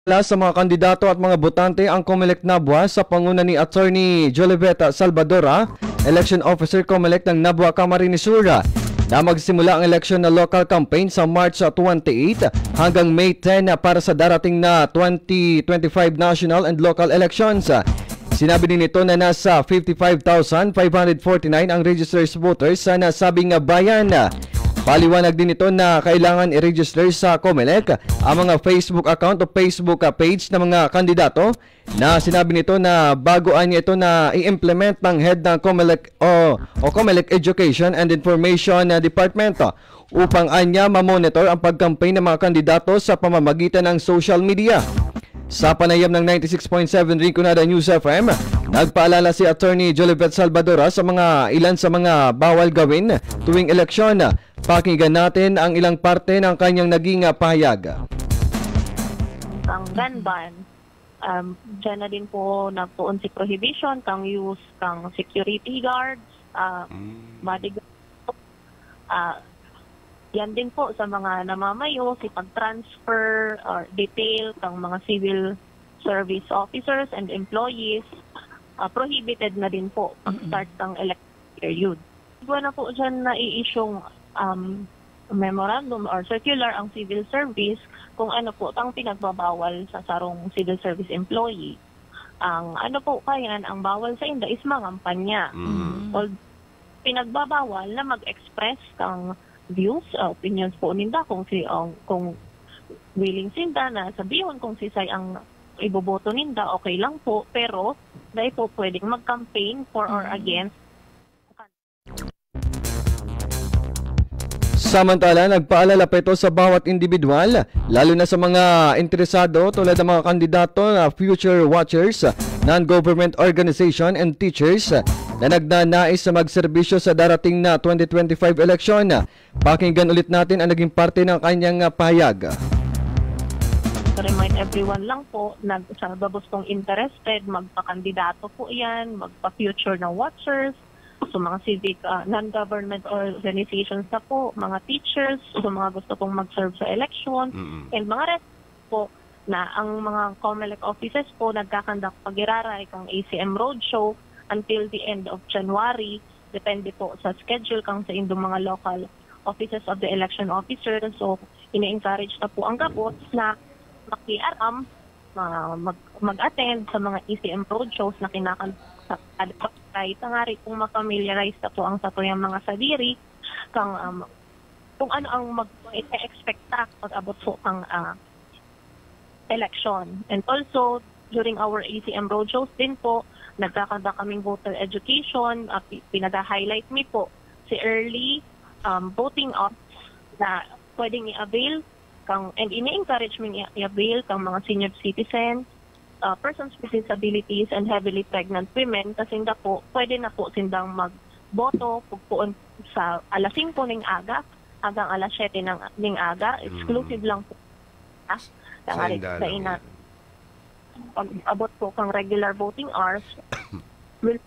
Sa mga kandidato at mga botante ang COMELEC Nabua sa panguna ni Attorney Joliveta Salvadora, Election Officer COMELEC ng Nabua Camarines Sur, na magsimula ang election na local campaign sa March 28 hanggang May 10 para sa darating na 2025 national and local elections. Sinabi din nito na nasa 55,549 ang registered voters sa nasabing bayan. Paliwanag din ito na kailangan i-register sa COMELEC ang mga Facebook account o Facebook page ng mga kandidato, na sinabi nito na bagoan niya ito na i-implement ng head ng COMELEC o COMELEC Education and Information Department upang anya ma-monitor ang pag-campaign ng mga kandidato sa pamamagitan ng social media. Sa panayam ng 96.7 Rinconada News FM, nagpaalala si Attorney Joliveta Salvadora sa ilan sa mga bawal gawin tuwing eleksyon. Pakinggan natin ang ilang parte ng kanyang naging pahayag. Ang gun ban, dyan na din po nagtuon si prohibition kang use kang security guards, bodyguard. Yan din po sa mga namamayo, si pag-transfer or detail kang mga civil service officers and employees, prohibited na din po pag-start ng election period. Iba na po dyan na i-isyong memorandum or circular ang civil service kung ano po ang pinagbabawal sa sarong civil service employee. Ang ano po kaya ang bawal sa inda is mangampanya. Pinagbabawal na mag-express kang views, opinions po ninda kung willing sinda na sabihin kung sisay ang iboboto ninda, okay lang po, pero dahil po pwedeng mag-campaign for or against. Samantala, nagpaalala pa ito sa bawat individual, lalo na sa mga interesado tulad ng mga kandidato na future watchers, non-government organization and teachers na nagnanais sa magserbisyo sa darating na 2025 election. Pakinggan ulit natin ang naging parte ng kanyang pahayag. Remind everyone lang po, sa babos kong interested, magpa-kandidato po yan, magpa-future na watchers, so mga civic non-government organizations na po, mga teachers, so mga gusto pong mag-serve sa election, and mga rest po na ang mga COMELEC offices po nagkakandak pag-iraray kang ACM Roadshow until the end of January, depende po sa schedule kang sa indong mga local offices of the election officer. So, ina-encourage na po ang gabot na makiaram, mag-attend sa mga ACM roadshows na kinakandak kahit ngari kung ma-familiarize na po ang sa tuyang mga sadiri kung ano ang mag-expecta pag-abot po ang election. And also, during our ACM roadshows din po, nagkakanda kaming voter education, pinag-highlight mi po si early voting off na pwedeng i-avail and ini-encourage mi i-avail kang mga senior citizens, persons with disabilities, and heavily pregnant women kasi na po, pwede na po sindang magboto pugpuon sa alas 5 ng aga hanggang alas 7 ng aga. Exclusive lang po. Sa ina pag-abot po kang regular voting hours will